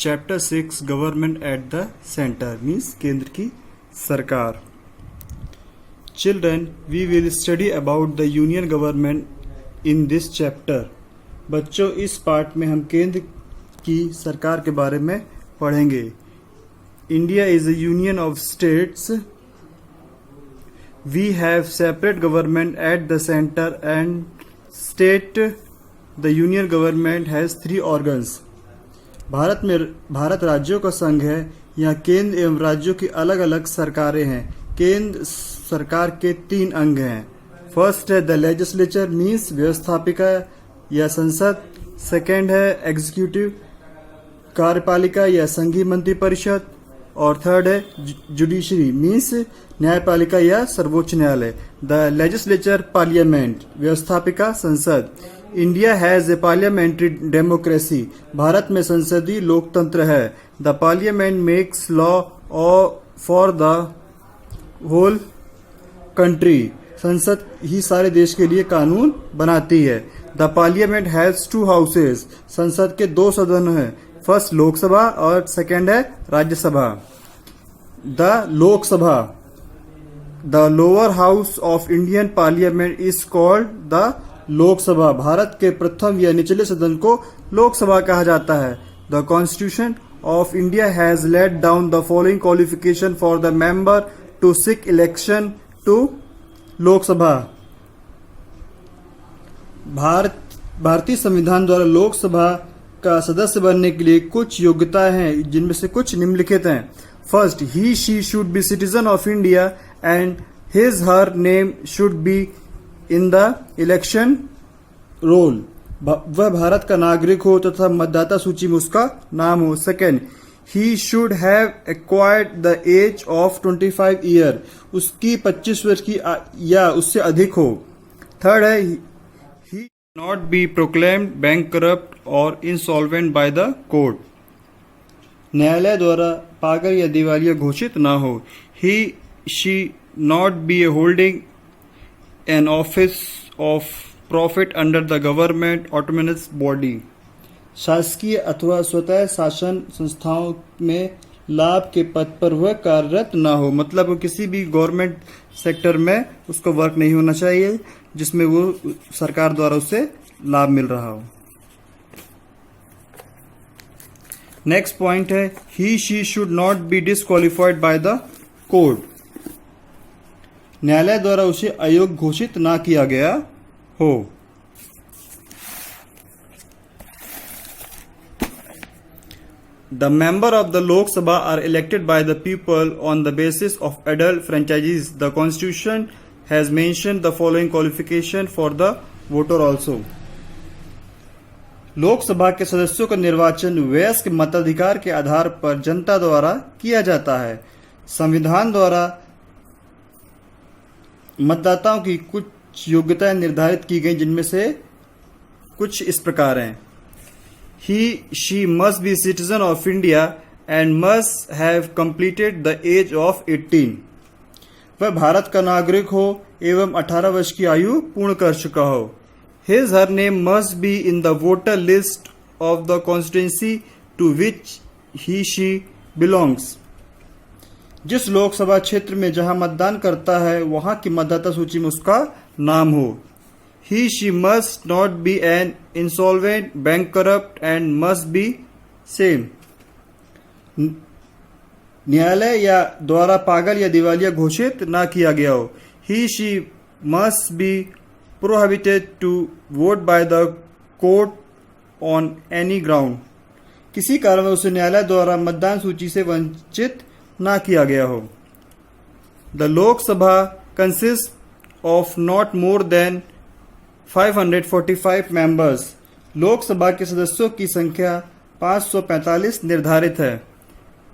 Chapter 6 government at the centre means केंद्र की सरकार. Children, we will study about the union government in this chapter. बच्चों, इस part में हम केंद्र की सरकार के बारे में पढ़ेंगे. India is a union of states. We have separate government at the centre and state. The union government has 3 organs. Bharat राज्यों का संघ है. यहाँ केंद्र एवं राज्यों की अलग अलग सरकारें हैं. केंद्र सरकार के 3 अंग हैं. फर्स्ट है द लेजिस्लेचर मीन्स व्यवस्थापिका या संसद. सेकेंड है एग्जीक्यूटिव कार्यपालिका या संघीय मंत्रिपरिषद. और थर्ड है जुडिशरी मीन्स न्यायपालिका या सर्वोच्च न्यायालय. द लेजिस्लेचर पार्लियामेंट व्यवस्थापिका संसद. India has a parliamentary democracy. Bharat में संसदीय लोकतंत्र है. The parliament makes law for the whole country. संसद ही सारे देश के लिए कानून बनाती है. The parliament has 2 houses. संसद के 2 सदन हैं. फर्स्ट लोकसभा और सेकेंड है Rajya Sabha. The Lok Sabha, the lower house of Indian parliament is called the Lok Sabha. Bharat के प्रथम या निचले सदन को लोकसभा कहा जाता है. The constitution of India has laid down the following qualification for the member to seek election to Lok Sabha. भारतीय संविधान द्वारा लोकसभा का सदस्य बनने के लिए कुछ योग्यताएं हैं, जिनमें से कुछ निम्नलिखित हैं. First, he she should be citizen of India and his her name should be in the election roll. वह भारत का नागरिक हो तथा मतदाता सूची में उसका नाम हो. Second, he should have acquired the age of 25 year. उसकी 25 वर्ष की या उससे अधिक हो. थर्ड है he not be proclaimed bankrupt और इंसॉल्वेंट बाय द कोर्ट. न्यायालय द्वारा पागल या दिवालिया घोषित न हो. He she not be holding an office of profit under the government autonomous body. शासकीय अथवा स्वतः शासन संस्थाओं में लाभ के पद पर वह कार्यरत न हो. मतलब वो किसी भी गवर्नमेंट सेक्टर में उसको वर्क नहीं होना चाहिए जिसमें वो सरकार द्वारा उसे लाभ मिल रहा हो. नेक्स्ट पॉइंट है he she should not be disqualified by the court. न्यायालय द्वारा उसे अयोग्य घोषित ना किया गया हो. The member of the Lok Sabha are elected by the people on the basis of adult franchises. The constitution has mentioned the following qualification for the voter also. Lok Sabha के सदस्यों का निर्वाचन वयस्क मताधिकार के आधार पर जनता द्वारा किया जाता है. संविधान द्वारा मतदाताओं की कुछ योग्यताएं निर्धारित की गई, जिनमें से कुछ इस प्रकार हैं. He she must be citizen of India and must have completed the age of 18. वह भारत का नागरिक हो एवं 18 वर्ष की आयु पूर्ण कर चुका हो. His her name must be in the voter list of the constituency to which he she belongs. जिस लोकसभा क्षेत्र में जहां मतदान करता है वहां की मतदाता सूची में उसका नाम हो. He she must not be an insolvent bankrupt and must be same. न्यायालय या द्वारा पागल या दिवालिया घोषित ना किया गया हो. He she must be prohibited to vote by the court on any ground. किसी कारण उसे न्यायालय द्वारा मतदान सूची से वंचित ना किया गया हो. The Lok Sabha consist of not more than 545 members. Lok Sabha के सदस्यों की संख्या 545 निर्धारित है.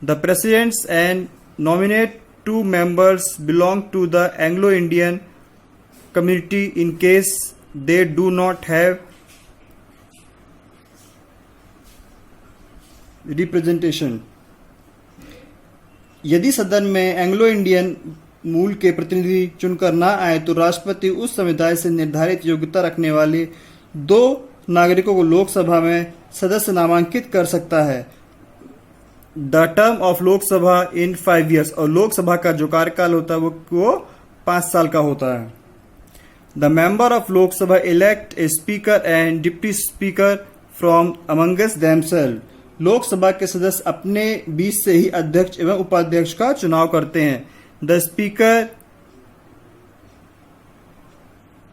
The presidents and nominate 2 members belong to the Anglo-Indian community in case they do not have representation. यदि सदन में एंग्लो इंडियन मूल के प्रतिनिधि चुनकर न आए तो राष्ट्रपति उस समुदाय से निर्धारित योग्यता रखने वाले 2 नागरिकों को लोकसभा में सदस्य नामांकित कर सकता है. The term of Lok Sabha in 5 years, और लोकसभा का जो कार्यकाल होता है वो 5 साल का होता है। The member of Lok Sabha elect a speaker and deputy speaker from amongst themselves. Lok Sabha के सदस्य अपने बीच से ही अध्यक्ष एवं उपाध्यक्ष का चुनाव करते हैं। The speaker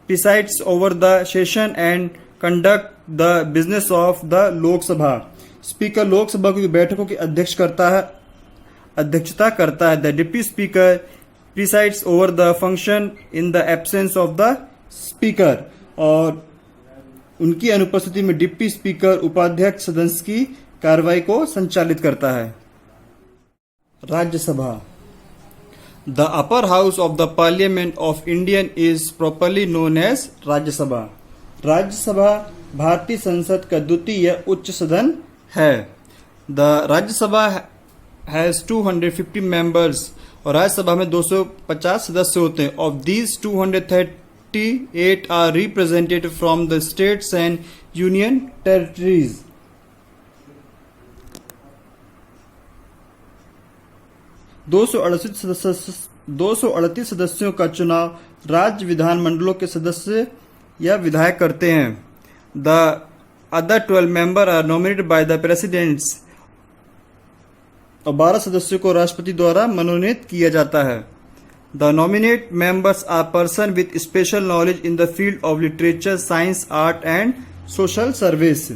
presides over the session and conduct the business of the Lok Sabha. Speaker Lok Sabha की बैठकों की अध्यक्षता करता है। The deputy speaker presides over the function in the absence of the speaker, और उनकी अनुपस्थिति में डिप्टी स्पीकर उपाध्यक्ष सदन की कार्रवाई को संचालित करता है। Rajya Sabha. The upper house of the parliament of Indian is properly known as Rajya Sabha. Rajya Sabha भारतीय संसद का द्वितीय उच्च सदन है। द राज्यसभा हैज 250 मेंबर्स, और राज्यसभा में 250 सदस्य होते हैं। Of these 238 are represented from the states and union territories. दो सौ अड़तीस सदस्यों का चुनाव राज्य विधानमंडलों के सदस्य या विधायक करते हैं। The other 12 member are nominated by the presidents, और 12 सदस्यों को राष्ट्रपति द्वारा मनोनीत किया जाता है। The nominate members are person with special knowledge in the field of literature, science, art and social service.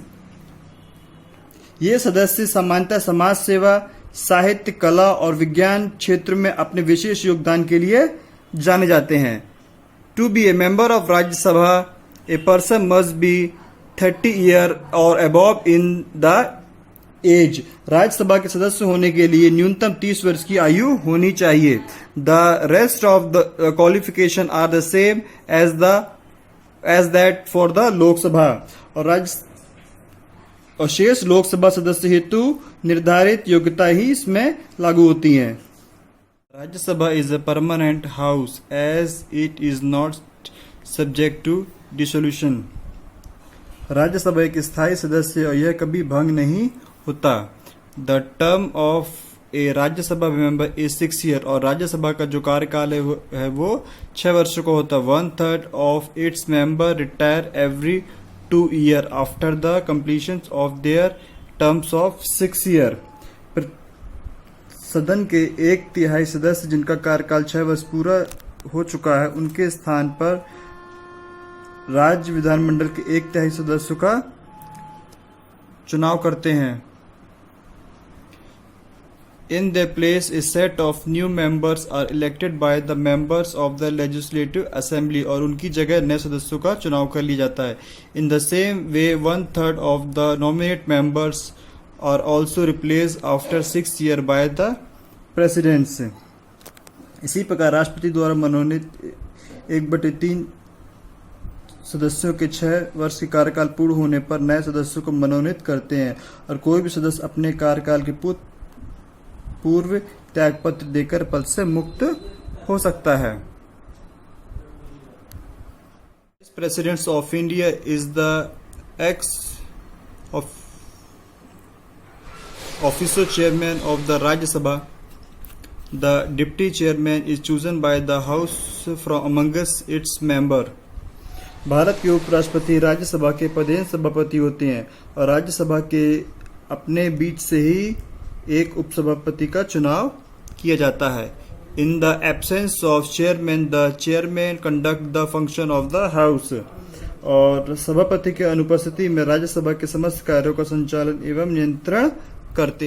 ये सदस्य सामान्यतः समाज सेवा, साहित्य, कला और विज्ञान क्षेत्र में अपने विशेष योगदान के लिए जाने जाते हैं। To be a member of Rajya Sabha a person must be 30 years और above in the age. Rajya Sabha के सदस्य होने के लिए न्यूनतम 30 वर्ष की आयु होनी चाहिए। The rest of the qualification are the same as that for the Lok Sabha, और शेष लोकसभा सदस्य हेतु निर्धारित योग्यता ही इसमें लागू होती है। Rajya Sabha is a permanent house as it is not subject to dissolution. Rajya Sabha एक स्थायी सदस्य और यह कभी भंग नहीं होता। The term of a Rajya Sabha member is 6 years, और राज्यसभा का जो कार्यकाल है वो 6 वर्षों का होता है। 1/3 of its member retire every 2 years after the completion of their terms of 6 years। सदन के 1/3 सदस्य जिनका कार्यकाल 6 वर्ष पूरा हो चुका है, उनके स्थान पर राज्य विधानमंडल के 1/3 सदस्यों का चुनाव करते हैं। In their place, a set of new members are elected by the members of the Legislative Assembly, और उनकी जगह नए सदस्यों का चुनाव कर लिया जाता है। In the same way, 1/3 of the nominate members are also replaced after 6 years by the presidents। इसी प्रकार राष्ट्रपति द्वारा मनोनीत 1/3 सदस्यों के 6 वर्ष के कार्यकाल पूर्ण होने पर नए सदस्यों को मनोनीत करते हैं, और कोई भी सदस्य अपने कार्यकाल के पूर्व त्यागपत्र देकर पद से मुक्त हो सकता है। President of India is the x officer chairman of the Rajya Sabha. The deputy chairman is chosen by the house from amongst its member. Bharat के उपराष्ट्रपति राज्यसभा के पदेन सभापति होते हैं, और राज्यसभा के अपने बीच से ही एक उपसभापति का चुनाव किया जाता है। In the absence of chairman, the chairman conduct the function of the house, और सभापति के अनुपस्थिति में राज्यसभा के समस्त कार्यों का संचालन एवं नियंत्रण करते